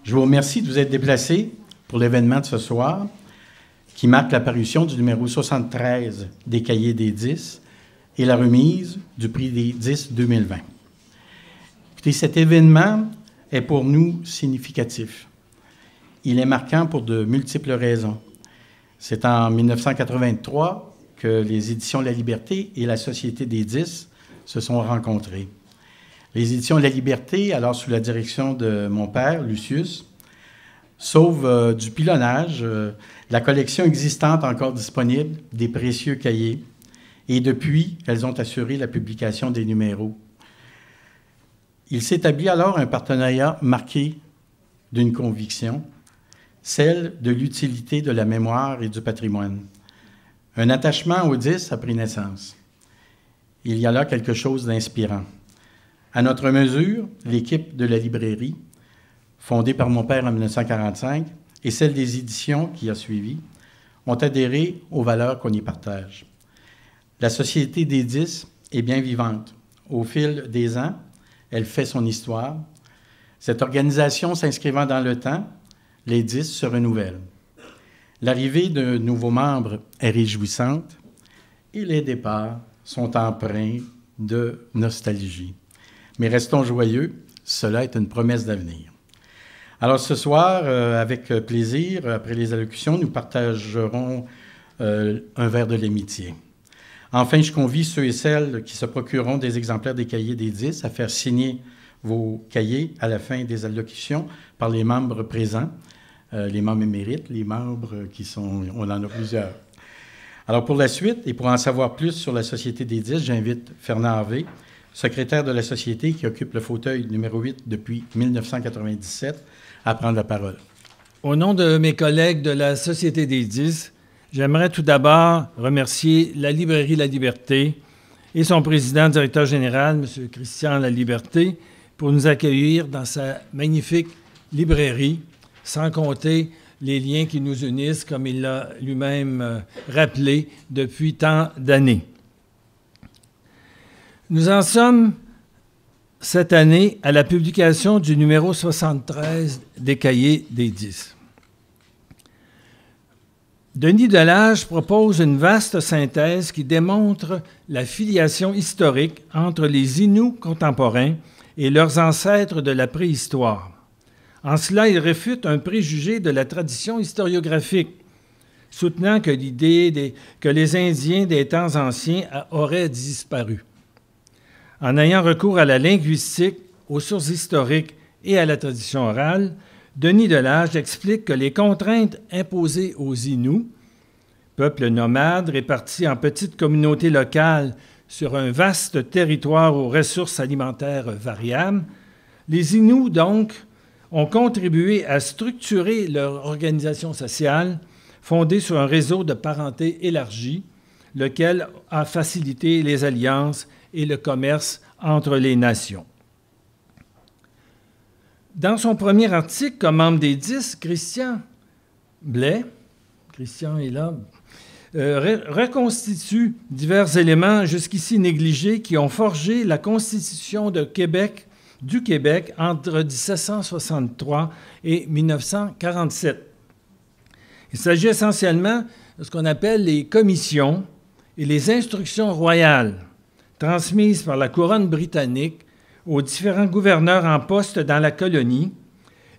Je vous remercie de vous être déplacés pour l'événement de ce soir qui marque la parution du numéro 73 des Cahiers des 10 et la remise du prix des 10 2020. Écoutez, cet événement est pour nous significatif. Il est marquant pour de multiples raisons. C'est en 1983 que les éditions La Liberté et la Société des 10 se sont rencontrées. Les éditions La Liberté, alors sous la direction de mon père, Lucius, sauvent du pilonnage la collection existante encore disponible des précieux cahiers. Et depuis, elles ont assuré la publication des numéros. Il s'établit alors un partenariat marqué d'une conviction, celle de l'utilité de la mémoire et du patrimoine. Un attachement aux 10 a pris naissance. Il y a là quelque chose d'inspirant. À notre mesure, l'équipe de la librairie, fondée par mon père en 1945, et celle des éditions qui a suivi, ont adhéré aux valeurs qu'on y partage. La Société des 10 est bien vivante. Au fil des ans, elle fait son histoire. Cette organisation s'inscrivant dans le temps, les 10 se renouvellent. L'arrivée de nouveaux membres est réjouissante et les départs sont empreints de nostalgie. Mais restons joyeux, cela est une promesse d'avenir. Alors ce soir, avec plaisir, après les allocutions, nous partagerons un verre de l'amitié. Enfin, je convie ceux et celles qui se procureront des exemplaires des cahiers des 10 à faire signer vos cahiers à la fin des allocutions par les membres présents, les membres émérites, les membres qui sont... On en a plusieurs. Alors pour la suite, et pour en savoir plus sur la Société des 10, j'invite Fernand Harvey, secrétaire de la Société qui occupe le fauteuil numéro 8 depuis 1997, à prendre la parole. Au nom de mes collègues de la Société des 10, j'aimerais tout d'abord remercier la Librairie La Liberté et son président, directeur général, M. Christian La Liberté, pour nous accueillir dans sa magnifique librairie, sans compter les liens qui nous unissent, comme il l'a lui-même rappelé depuis tant d'années. Nous en sommes cette année à la publication du numéro 73 des Cahiers des 10. Denis Delage propose une vaste synthèse qui démontre la filiation historique entre les Inuits contemporains et leurs ancêtres de la préhistoire. En cela, il réfute un préjugé de la tradition historiographique, soutenant que l'idée que les Indiens des temps anciens auraient disparu. En ayant recours à la linguistique, aux sources historiques et à la tradition orale, Denis Delage explique que les contraintes imposées aux Inuits, peuple nomade réparti en petites communautés locales sur un vaste territoire aux ressources alimentaires variables, les Inuits, donc, ont contribué à structurer leur organisation sociale fondée sur un réseau de parenté élargi, lequel a facilité les alliances et le commerce entre les nations. Dans son premier article, comme membre des 10, Christian Blais, Christian est là, reconstitue divers éléments jusqu'ici négligés qui ont forgé la Constitution du Québec entre 1763 et 1947. Il s'agit essentiellement de ce qu'on appelle les commissions et les instructions royales transmises par la couronne britannique aux différents gouverneurs en poste dans la colonie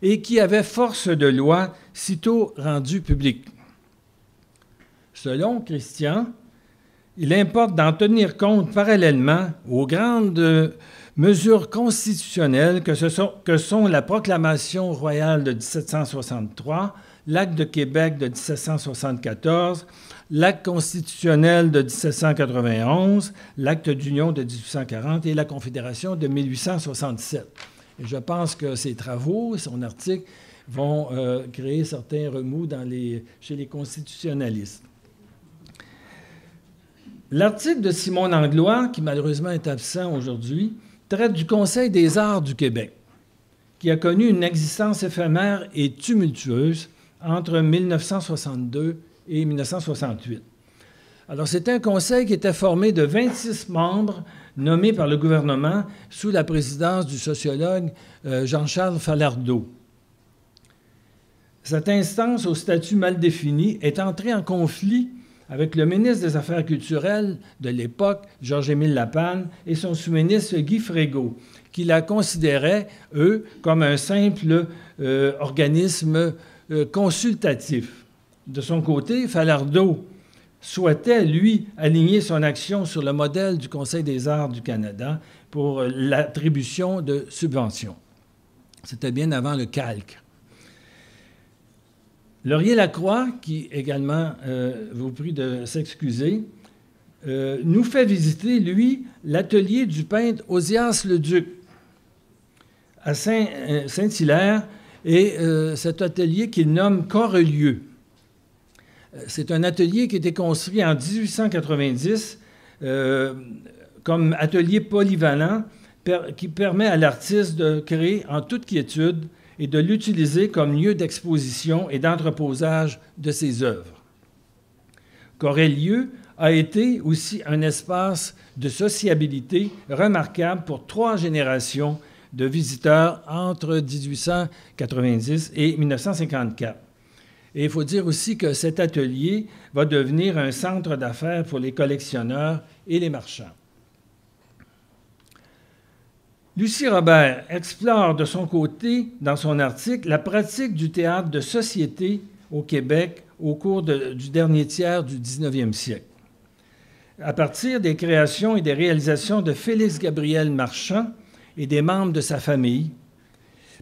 et qui avaient force de loi sitôt rendues publiques. Selon Christian, il importe d'en tenir compte parallèlement aux grandes mesures constitutionnelles que sont la proclamation royale de 1763, l'acte de Québec de 1774, l'acte constitutionnel de 1791, l'acte d'union de 1840 et la Confédération de 1867. Et je pense que ces travaux, son article, vont créer certains remous chez les constitutionnalistes. L'article de Simon Langlois, qui malheureusement est absent aujourd'hui, traite du Conseil des arts du Québec, qui a connu une existence éphémère et tumultueuse entre 1962 et 1968. Alors, c'était un conseil qui était formé de 26 membres nommés par le gouvernement sous la présidence du sociologue Jean-Charles Falardeau. Cette instance au statut mal défini est entrée en conflit avec le ministre des Affaires culturelles de l'époque, Georges-Émile Lapanne, et son sous-ministre Guy Frégault, qui la considéraient, eux, comme un simple organisme consultatif. De son côté, Falardeau souhaitait, lui, aligner son action sur le modèle du Conseil des arts du Canada pour l'attribution de subventions. C'était bien avant le calque. Laurier-Lacroix, qui également vous prie de s'excuser, nous fait visiter, lui, l'atelier du peintre Ozias Leduc à Saint-Hilaire, et cet atelier qu'il nomme Corelieu. C'est un atelier qui a été construit en 1890 comme atelier polyvalent qui permet à l'artiste de créer en toute quiétude et de l'utiliser comme lieu d'exposition et d'entreposage de ses œuvres. Corelieu a été aussi un espace de sociabilité remarquable pour 3 générations de visiteurs entre 1890 et 1954. Et il faut dire aussi que cet atelier va devenir un centre d'affaires pour les collectionneurs et les marchands. Lucie Robert explore de son côté, dans son article, la pratique du théâtre de société au Québec au cours du dernier tiers du 19e siècle. À partir des créations et des réalisations de Félix-Gabriel Marchand et des membres de sa famille,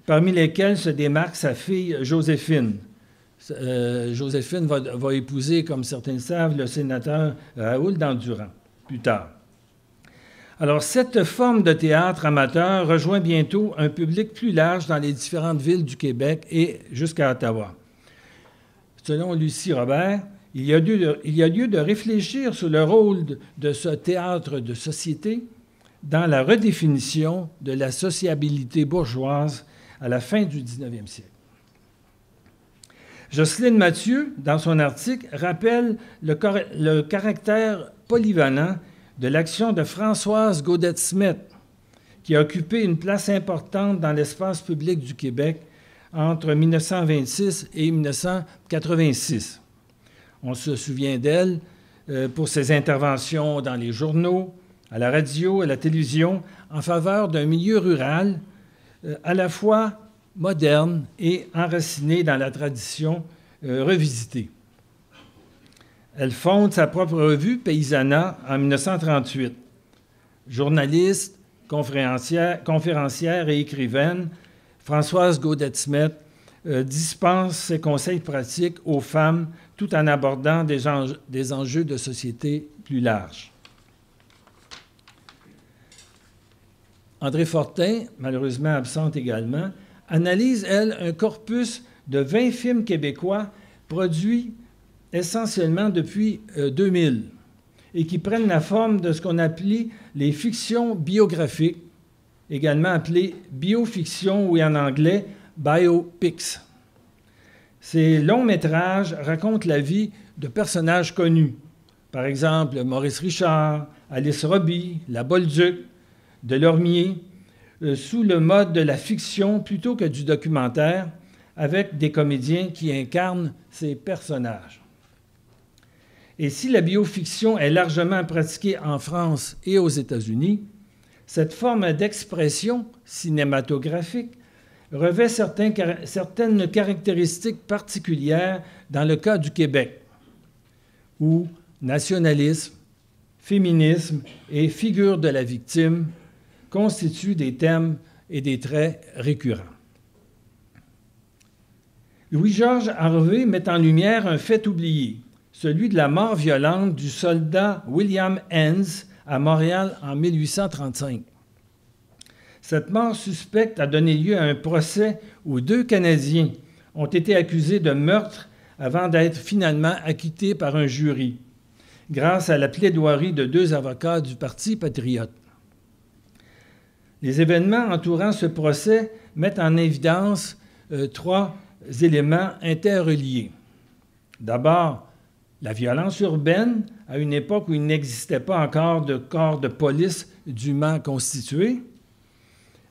parmi lesquels se démarque sa fille Joséphine. Joséphine va épouser, comme certains le savent, le sénateur Raoul d'Endurant, plus tard. Alors, cette forme de théâtre amateur rejoint bientôt un public plus large dans les différentes villes du Québec et jusqu'à Ottawa. Selon Lucie Robert, il y a lieu de réfléchir sur le rôle de ce théâtre de société dans la redéfinition de la sociabilité bourgeoise à la fin du 19e siècle. Jocelyne Mathieu, dans son article, rappelle le caractère polyvalent de l'action de Françoise Gaudette-Smith, qui a occupé une place importante dans l'espace public du Québec entre 1926 et 1986. On se souvient d'elle pour ses interventions dans les journaux, à la radio, à la télévision, en faveur d'un milieu rural à la fois moderne et enraciné dans la tradition revisitée. Elle fonde sa propre revue, Paysanat, en 1938. Journaliste, conférencière et écrivaine, Françoise Gaudette-Smith dispense ses conseils pratiques aux femmes tout en abordant des enjeux de société plus larges. André Fortin, malheureusement absente également, analyse, elle, un corpus de 20 films québécois produits essentiellement depuis 2000 et qui prennent la forme de ce qu'on appelait les fictions biographiques, également appelées biofiction ou en anglais biopics. Ces longs métrages racontent la vie de personnages connus, par exemple Maurice Richard, Alice Roby, La Bolduc, Delormier, sous le mode de la fiction plutôt que du documentaire, avec des comédiens qui incarnent ces personnages. Et si la biofiction est largement pratiquée en France et aux États-Unis, cette forme d'expression cinématographique revêt certaines caractéristiques particulières dans le cas du Québec, où nationalisme, féminisme et figure de la victime constituent des thèmes et des traits récurrents. Louis-Georges Harvey met en lumière un fait oublié, celui de la mort violente du soldat William Hens à Montréal en 1835. Cette mort suspecte a donné lieu à un procès où 2 Canadiens ont été accusés de meurtre avant d'être finalement acquittés par un jury, grâce à la plaidoirie de 2 avocats du Parti patriote. Les événements entourant ce procès mettent en évidence 3 éléments interreliés. D'abord, la violence urbaine, à une époque où il n'existait pas encore de corps de police dûment constitué,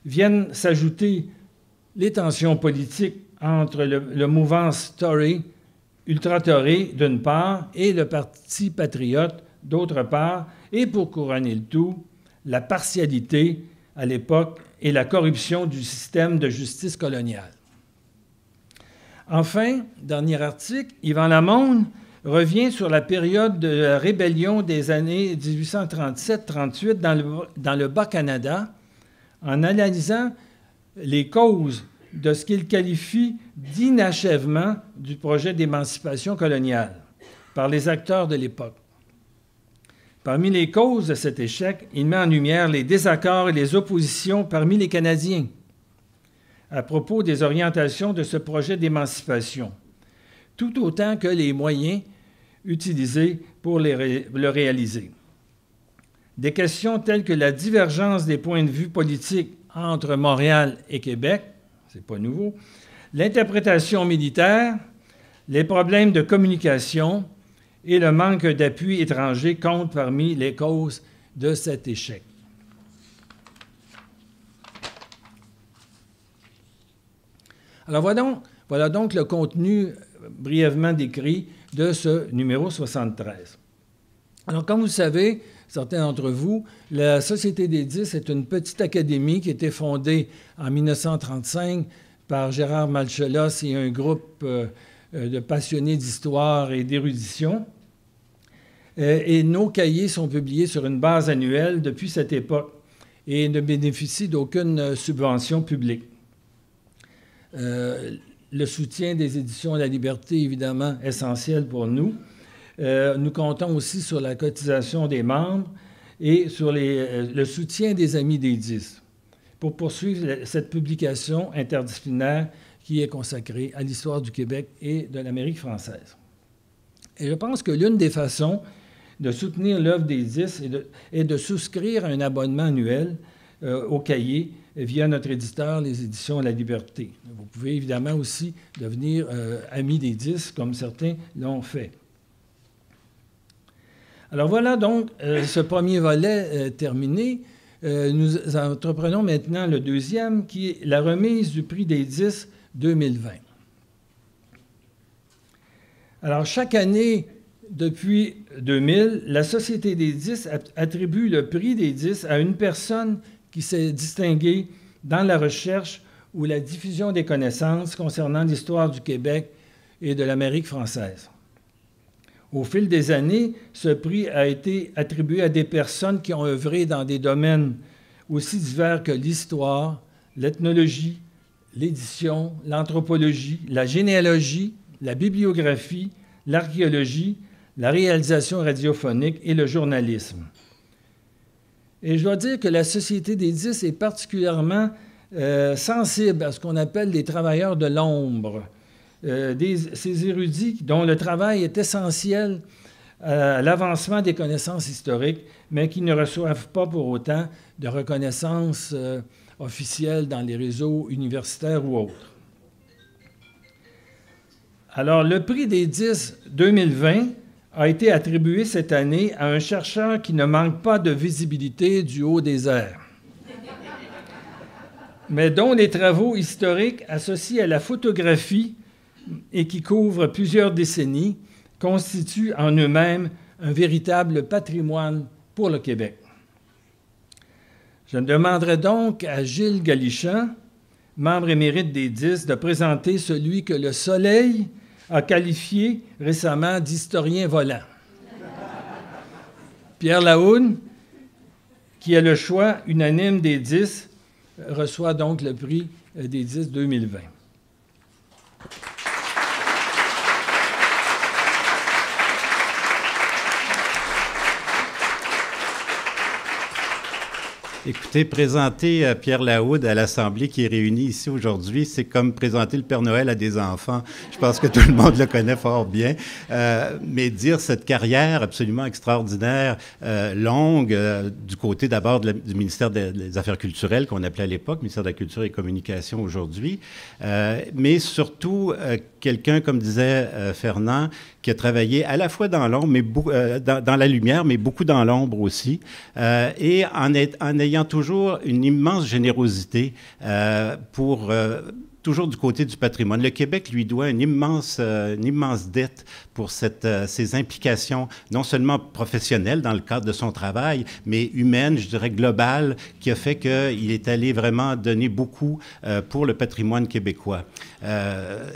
viennent s'ajouter les tensions politiques entre le mouvement Tory, ultra-Tory d'une part, et le Parti patriote d'autre part, et pour couronner le tout, la partialité à l'époque et la corruption du système de justice coloniale. Enfin, dernier article, Yvan Lamonde revient sur la période de la rébellion des années 1837-38 dans le Bas-Canada en analysant les causes de ce qu'il qualifie d'inachèvement du projet d'émancipation coloniale par les acteurs de l'époque. Parmi les causes de cet échec, il met en lumière les désaccords et les oppositions parmi les Canadiens à propos des orientations de ce projet d'émancipation, tout autant que les moyens utilisés pour le réaliser. Des questions telles que la divergence des points de vue politiques entre Montréal et Québec, c'est pas nouveau, l'interprétation militaire, les problèmes de communication et le manque d'appui étranger comptent parmi les causes de cet échec. Alors voilà donc le contenu brièvement décrit de ce numéro 73. Alors comme vous le savez, certains d'entre vous, la Société des 10 est une petite académie qui a été fondée en 1935 par Gérard Malchelos et un groupe de passionnés d'histoire et d'érudition. Et nos cahiers sont publiés sur une base annuelle depuis cette époque et ne bénéficient d'aucune subvention publique. Le soutien des éditions La Liberté, évidemment, essentiel pour nous. Nous comptons aussi sur la cotisation des membres et sur le soutien des Amis des 10 pour poursuivre cette publication interdisciplinaire qui est consacrée à l'histoire du Québec et de l'Amérique française. Et je pense que l'une des façons de soutenir l'œuvre des 10 est de souscrire à un abonnement annuel au cahier via notre éditeur, les éditions La Liberté. Vous pouvez évidemment aussi devenir ami des 10, comme certains l'ont fait. Alors voilà donc ce premier volet terminé. Nous entreprenons maintenant le deuxième, qui est la remise du prix des 10 2020. Alors chaque année, depuis 2000, la Société des 10 attribue le prix des 10 à une personne qui s'est distinguée dans la recherche ou la diffusion des connaissances concernant l'histoire du Québec et de l'Amérique française. Au fil des années, ce prix a été attribué à des personnes qui ont œuvré dans des domaines aussi divers que l'histoire, l'ethnologie, l'édition, l'anthropologie, la généalogie, la bibliographie, l'archéologie, la réalisation radiophonique et le journalisme. Et je dois dire que la Société des 10 est particulièrement sensible à ce qu'on appelle les travailleurs de l'ombre, ces érudits dont le travail est essentiel à l'avancement des connaissances historiques, mais qui ne reçoivent pas pour autant de reconnaissance officielle dans les réseaux universitaires ou autres. Alors, le prix des 10 2020 a été attribué cette année à un chercheur qui ne manque pas de visibilité du haut des airs, mais dont les travaux historiques associés à la photographie et qui couvrent plusieurs décennies constituent en eux-mêmes un véritable patrimoine pour le Québec. Je demanderai donc à Gilles Galichan, membre émérite des 10, de présenter celui que Le Soleil a qualifié récemment d'historien volant. Pierre Lahoud, qui a le choix unanime des 10, reçoit donc le prix des 10 2020. Écoutez, présenter Pierre Lahoud à l'Assemblée qui est réunie ici aujourd'hui, c'est comme présenter le Père Noël à des enfants. Je pense que tout le monde le connaît fort bien. Mais dire cette carrière absolument extraordinaire, longue, du côté d'abord du ministère des Affaires culturelles, qu'on appelait à l'époque, ministère de la Culture et Communication aujourd'hui, mais surtout quelqu'un, comme disait Fernand, qui a travaillé à la fois dans l'ombre, mais dans la lumière, mais beaucoup dans l'ombre aussi, et en ayant toujours une immense générosité pour toujours du côté du patrimoine. Le Québec lui doit une immense dette pour ses implications, non seulement professionnelles dans le cadre de son travail, mais humaines, je dirais globales, qui a fait qu'il est allé vraiment donner beaucoup pour le patrimoine québécois.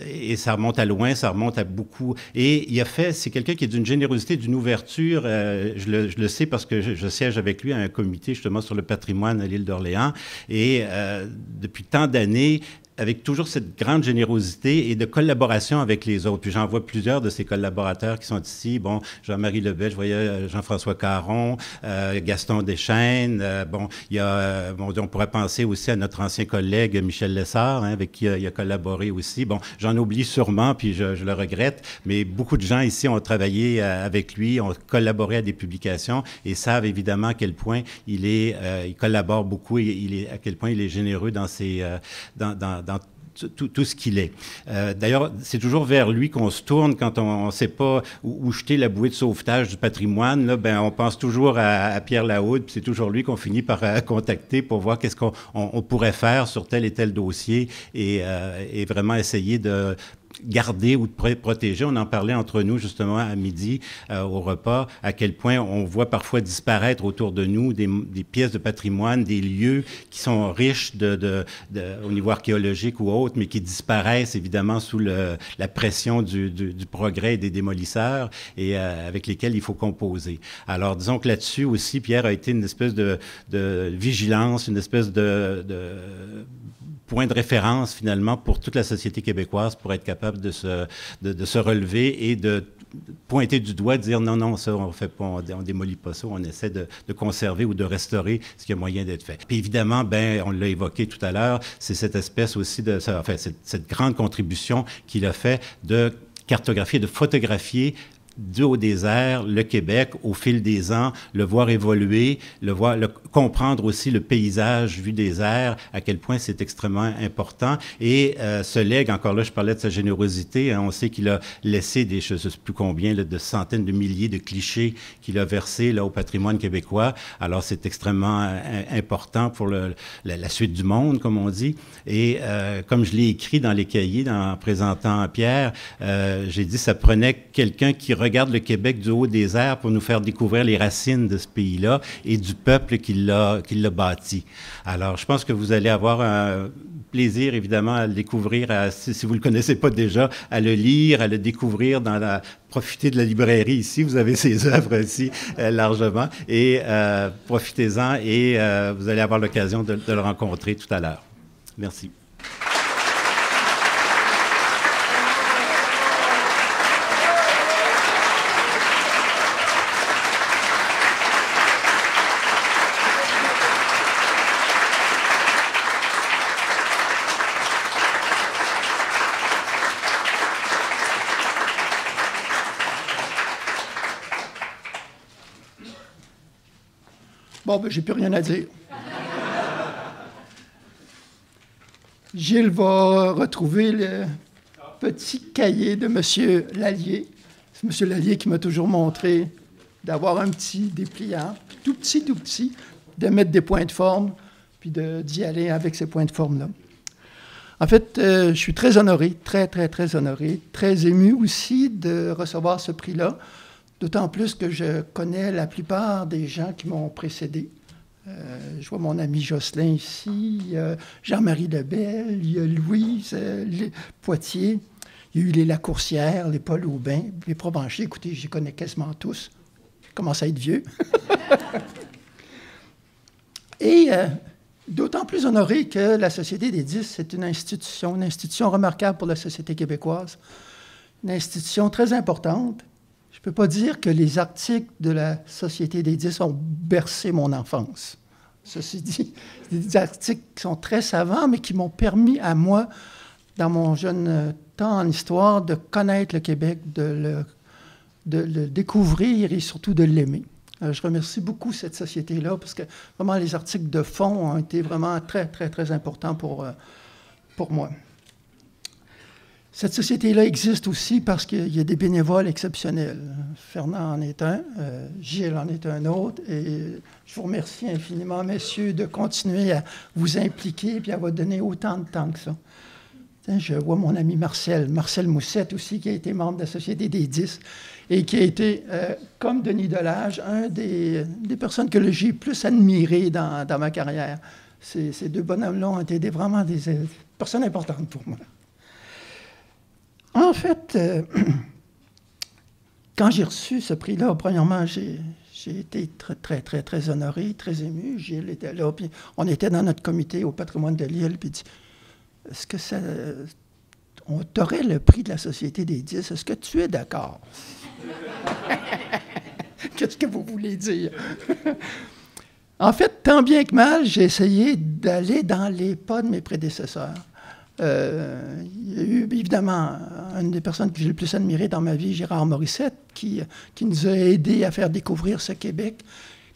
Et ça remonte à loin, ça remonte à beaucoup. Et c'est quelqu'un qui est d'une générosité, d'une ouverture. Je le sais parce que je siège avec lui à un comité justement sur le patrimoine à l'île d'Orléans. Et depuis tant d'années, avec toujours cette grande générosité et de collaboration avec les autres. Puis j'en vois plusieurs de ces collaborateurs qui sont ici. Bon, Jean-Marie Lebel, je voyais Jean-François Caron, Gaston Deschênes. On pourrait penser aussi à notre ancien collègue Michel Lessard, avec qui il a collaboré aussi. Bon, j'en oublie sûrement, puis je le regrette, mais beaucoup de gens ici ont travaillé avec lui, ont collaboré à des publications et savent évidemment à quel point il collabore beaucoup et à quel point il est généreux dans dans tout ce qu'il est. D'ailleurs, c'est toujours vers lui qu'on se tourne quand on ne sait pas où jeter la bouée de sauvetage du patrimoine. Là, on pense toujours à Pierre Lahoude, puis c'est toujours lui qu'on finit par contacter pour voir qu'est-ce qu'on pourrait faire sur tel et tel dossier et vraiment essayer de garder ou de protéger. On en parlait entre nous justement à midi au repas, à quel point on voit parfois disparaître autour de nous des pièces de patrimoine, des lieux qui sont riches au niveau archéologique ou autre, mais qui disparaissent évidemment sous la pression du progrès et des démolisseurs et avec lesquels il faut composer. Alors disons que là-dessus aussi, Pierre a été une espèce de vigilance, une espèce de point de référence, finalement, pour toute la société québécoise pour être capable de se relever et de pointer du doigt, de dire non, ça, on fait pas, on démolit pas ça, on essaie de conserver ou de restaurer ce qui a moyen d'être fait. Puis évidemment, on l'a évoqué tout à l'heure, c'est cette espèce aussi cette grande contribution qu'il a fait de cartographier, de photographier du Haut-Désert, le Québec, au fil des ans, le voir évoluer, comprendre aussi le paysage vu des airs, à quel point c'est extrêmement important. Et ce legs, encore là, je parlais de sa générosité, on sait qu'il a laissé je ne sais plus combien, de centaines de milliers de clichés qu'il a versés là, au patrimoine québécois. Alors, c'est extrêmement important pour la suite du monde, comme on dit. Et comme je l'ai écrit dans les cahiers, en présentant Pierre, j'ai dit ça prenait quelqu'un qui regarde le Québec du Haut-Désert pour nous faire découvrir les racines de ce pays-là et du peuple qui l'a bâti. Alors, je pense que vous allez avoir un plaisir, évidemment, à le découvrir, si vous ne le connaissez pas déjà, à le lire, à le découvrir profitez de la librairie ici, vous avez ses œuvres ici largement, et profitez-en et vous allez avoir l'occasion de le rencontrer tout à l'heure. Merci. Bon, j'ai plus rien à dire. Gilles va retrouver le petit cahier de M. Lallier. C'est M. Lallier qui m'a toujours montré d'avoir un petit dépliant, tout petit, de mettre des points de forme, puis d'y aller avec ces points de forme-là. En fait, je suis très honoré, très honoré, très ému aussi de recevoir ce prix-là. D'autant plus que je connais la plupart des gens qui m'ont précédé. Je vois mon ami Jocelyn ici, Jean-Marie Lebel, il y a Louise Poitier, il y a eu les Lacourcière, les Paul Aubin, les Provencher. Écoutez, je les connais quasiment tous. Je commence à être vieux. Et d'autant plus honoré que la Société des 10, c'est une institution remarquable pour la société québécoise, une institution très importante. Je ne peux pas dire que les articles de la Société des 10 ont bercé mon enfance. Ceci dit, c'est des articles qui sont très savants, mais qui m'ont permis à moi, dans mon jeune temps en histoire, de connaître le Québec, de le découvrir et surtout de l'aimer. Je remercie beaucoup cette société-là, parce que vraiment les articles de fond ont été vraiment très importants pour moi. Cette société-là existe aussi parce qu'il y a des bénévoles exceptionnels. Fernand en est un, Gilles en est un autre, et je vous remercie infiniment, messieurs, de continuer à vous impliquer et à vous donner autant de temps que ça. Je vois mon ami Marcel Moussette aussi, qui a été membre de la Société des 10 et qui a été, comme Denis Delage, un des personnes que j'ai plus admirées dans ma carrière. Ces deux bonhommes-là ont été vraiment des personnes importantes pour moi. En fait, quand j'ai reçu ce prix-là, premièrement, j'ai été très, très, très, très honoré, très ému. Gilles était là, puis on était dans notre comité au patrimoine de l'île, puis il dit, est-ce que ça... On t'aurait le prix de la Société des 10, est-ce que tu es d'accord? Qu'est-ce que vous voulez dire? En fait, tant bien que mal, j'ai essayé d'aller dans les pas de mes prédécesseurs. Il y a eu, évidemment, une des personnes que j'ai le plus admirées dans ma vie, Gérard Morissette, qui nous a aidés à faire découvrir ce Québec,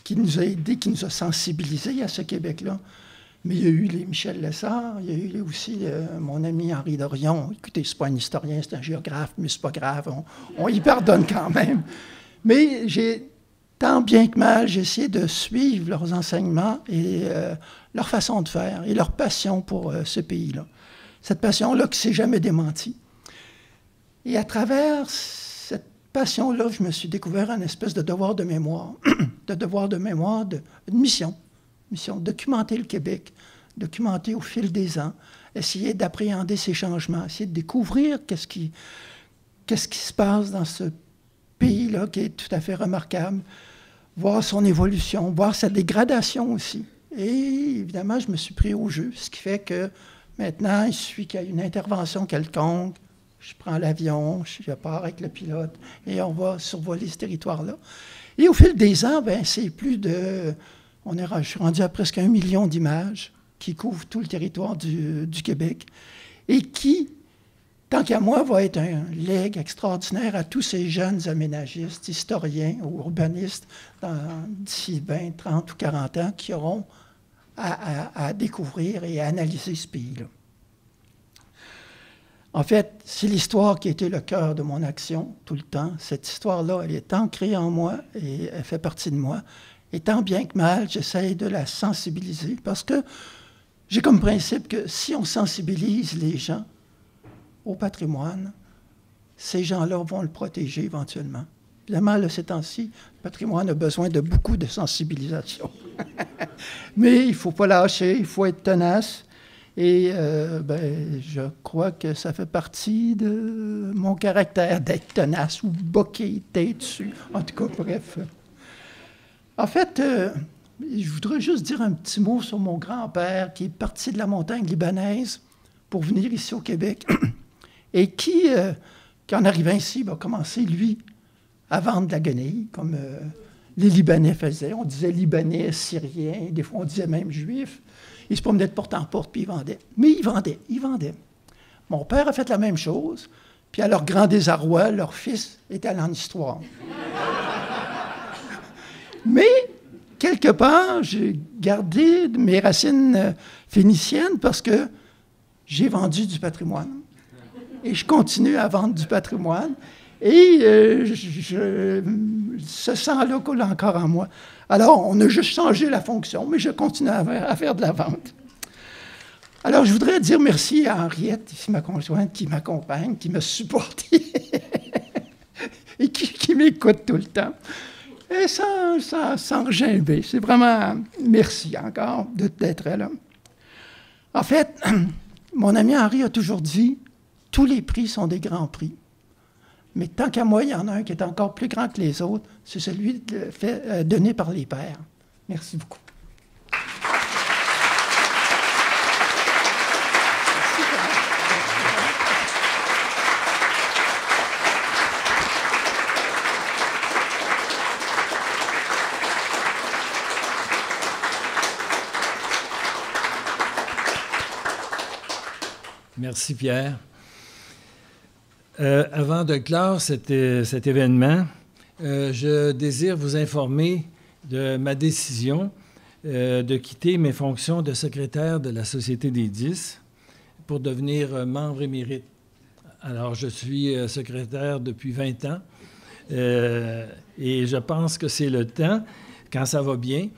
qui nous a aidés, qui nous a sensibilisés à ce Québec-là. Mais il y a eu les Michel Lessard, il y a eu aussi mon ami Henri Dorion. Écoutez, c'est pas un historien, c'est un géographe, mais c'est pas grave, on y pardonne quand même. Mais tant bien que mal, j'ai essayé de suivre leurs enseignements et leur façon de faire et leur passion pour ce pays-là. Cette passion-là qui ne s'est jamais démentie. Et à travers cette passion-là, je me suis découvert une espèce de devoir de mémoire, une mission, documenter le Québec, documenter au fil des ans, essayer d'appréhender ces changements, essayer de découvrir qu'est-ce qui se passe dans ce pays-là qui est tout à fait remarquable, voir son évolution, voir sa dégradation aussi. Et évidemment, je me suis pris au jeu, ce qui fait que maintenant, il suffit qu'il y ait une intervention quelconque, je prends l'avion, je pars avec le pilote et on va survoler ce territoire-là. Et au fil des ans, c'est plus de... je suis rendu à presque 1 million d'images qui couvrent tout le territoire du Québec et qui, tant qu'à moi, va être un legs extraordinaire à tous ces jeunes aménagistes, historiens ou urbanistes d'ici 20, 30 ou 40 ans qui auront à découvrir et à analyser ce pays-là. En fait, c'est l'histoire qui a été le cœur de mon action tout le temps. Cette histoire-là, elle est ancrée en moi et elle fait partie de moi. Et tant bien que mal, j'essaie de la sensibiliser parce que j'ai comme principe que si on sensibilise les gens au patrimoine, ces gens-là vont le protéger éventuellement. Évidemment, là, ces temps-ci, le patrimoine a besoin de beaucoup de sensibilisation. Mais il ne faut pas lâcher, il faut être tenace. Et je crois que ça fait partie de mon caractère d'être tenace ou boquer tête dessus. En tout cas, bref. En fait, je voudrais juste dire un petit mot sur mon grand-père qui est parti de la montagne libanaise pour venir ici au Québec et qui en arrivant ici, va commencer, lui, à vendre de la guenille, comme les Libanais faisaient. On disait Libanais, Syriens, des fois on disait même Juifs. Il se promenait de porte en porte, puis il vendait. Mais il vendait. Mon père a fait la même chose, puis à leur grand désarroi, leur fils est allé en histoire. Mais, quelque part, j'ai gardé mes racines phéniciennes parce que j'ai vendu du patrimoine. Et je continue à vendre du patrimoine. Et ce sang-là coule encore en moi. Alors, on a juste changé la fonction, mais je continue à faire de la vente. Alors, je voudrais dire merci à Henriette, ici ma conjointe, qui m'accompagne, qui me supporte et qui m'écoute tout le temps. Et sans regimber. C'est vraiment merci encore d'être là. En fait, mon ami Henri a toujours dit, tous les prix sont des grands prix. Mais tant qu'à moi, il y en a un qui est encore plus grand que les autres, c'est celui donné par les pères. Merci beaucoup. Merci, Pierre. Avant de clore cet événement, je désire vous informer de ma décision de quitter mes fonctions de secrétaire de la Société des 10 pour devenir membre émérite. Alors, je suis secrétaire depuis 20 ans et je pense que c'est le temps, quand ça va bien,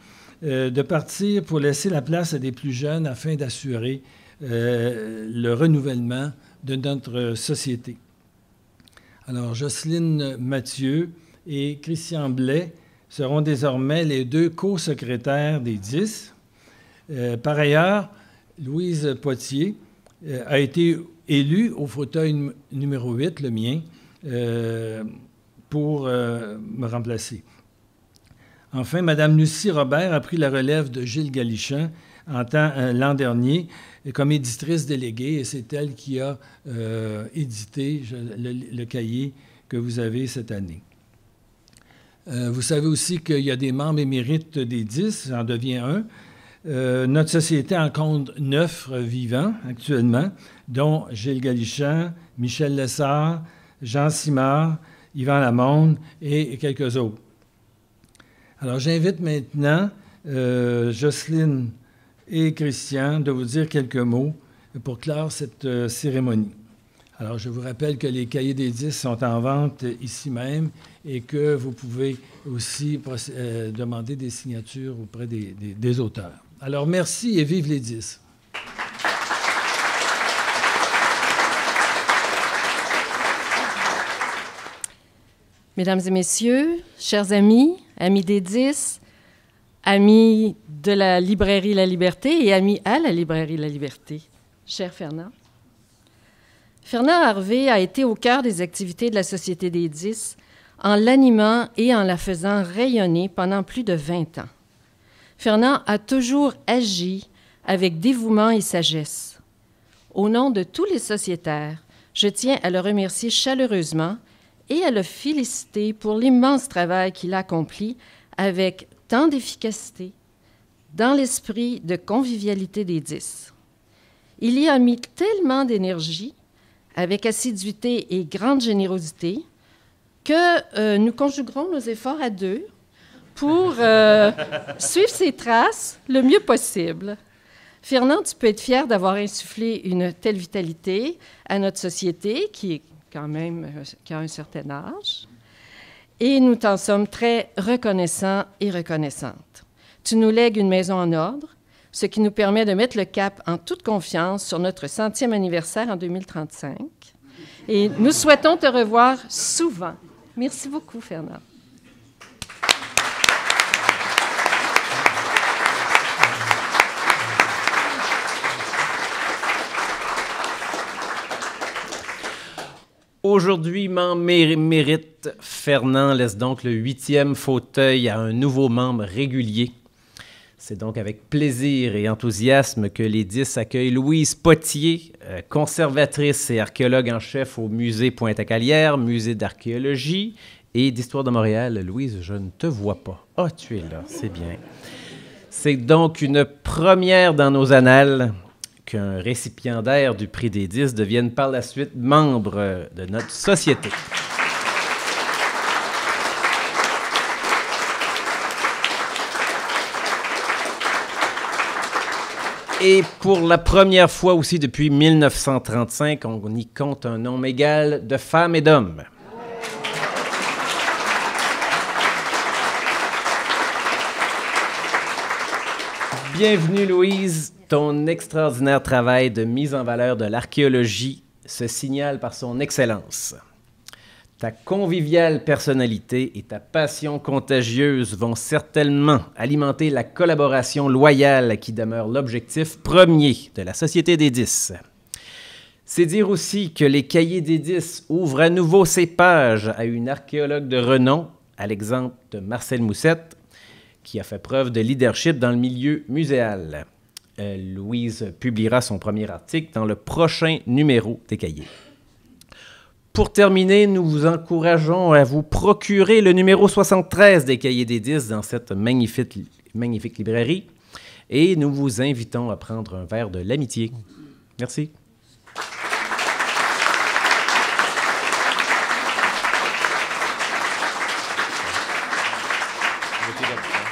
de partir pour laisser la place à des plus jeunes afin d'assurer le renouvellement de notre société. Alors, Jocelyne Mathieu et Christian Blais seront désormais les 2 co-secrétaires des 10. Par ailleurs, Louise Potier a été élue au fauteuil numéro 8, le mien, pour me remplacer. Enfin, Mme Lucie Robert a pris la relève de Gilles Galichan l'an dernier comme éditrice déléguée, et c'est elle qui a édité le cahier que vous avez cette année. Vous savez aussi qu'il y a des membres émérites des 10, j'en deviens un. Notre société en compte 9 vivants actuellement, dont Gilles Galichan, Michel Lessard, Jean Simard, Yvan Lamonde et quelques autres. Alors, j'invite maintenant Jocelyne et Christian de vous dire quelques mots pour clore cette cérémonie. Alors, je vous rappelle que les cahiers des 10 sont en vente ici même et que vous pouvez aussi demander des signatures auprès des auteurs. Alors, merci et vive les 10. Mesdames et messieurs, chers amis, amis des 10, amis de la librairie La Liberté et amis à la librairie La Liberté, cher Fernand. Fernand Harvey a été au cœur des activités de la Société des 10 en l'animant et en la faisant rayonner pendant plus de 20 ans. Fernand a toujours agi avec dévouement et sagesse. Au nom de tous les sociétaires, je tiens à le remercier chaleureusement et à le féliciter pour l'immense travail qu'il a accompli avec tant d'efficacité dans l'esprit de convivialité des 10. Il y a mis tellement d'énergie, avec assiduité et grande générosité, que nous conjuguerons nos efforts à 2 pour suivre ses traces le mieux possible. Fernand, tu peux être fier d'avoir insufflé une telle vitalité à notre société, qui a un certain âge, et nous t'en sommes très reconnaissants et reconnaissantes. Tu nous lègues une maison en ordre, ce qui nous permet de mettre le cap en toute confiance sur notre 100e anniversaire en 2035. Et nous souhaitons te revoir souvent. Merci beaucoup, Fernand. Aujourd'hui, mérite Fernand laisse donc le 8e fauteuil à un nouveau membre régulier. C'est donc avec plaisir et enthousiasme que les 10 accueillent Louise Potier, conservatrice et archéologue en chef au musée Pointe-à-Calière, musée d'archéologie et d'histoire de Montréal. Louise, je ne te vois pas. Ah, tu es là, c'est bien. C'est donc une première dans nos annales qu'un récipiendaire du prix des 10 devienne par la suite membre de notre société. Et pour la première fois aussi depuis 1935, on y compte un nombre égal de femmes et d'hommes. Bienvenue Louise, ton extraordinaire travail de mise en valeur de l'archéologie se signale par son excellence. Ta conviviale personnalité et ta passion contagieuse vont certainement alimenter la collaboration loyale qui demeure l'objectif premier de la Société des 10. C'est dire aussi que les Cahiers des 10 ouvrent à nouveau ses pages à une archéologue de renom, à l'exemple de Marcel Moussette, qui a fait preuve de leadership dans le milieu muséal. Louise publiera son premier article dans le prochain numéro des Cahiers. Pour terminer, nous vous encourageons à vous procurer le numéro 73 des Cahiers des 10 dans cette magnifique librairie et nous vous invitons à prendre un verre de l'amitié. Merci. Merci.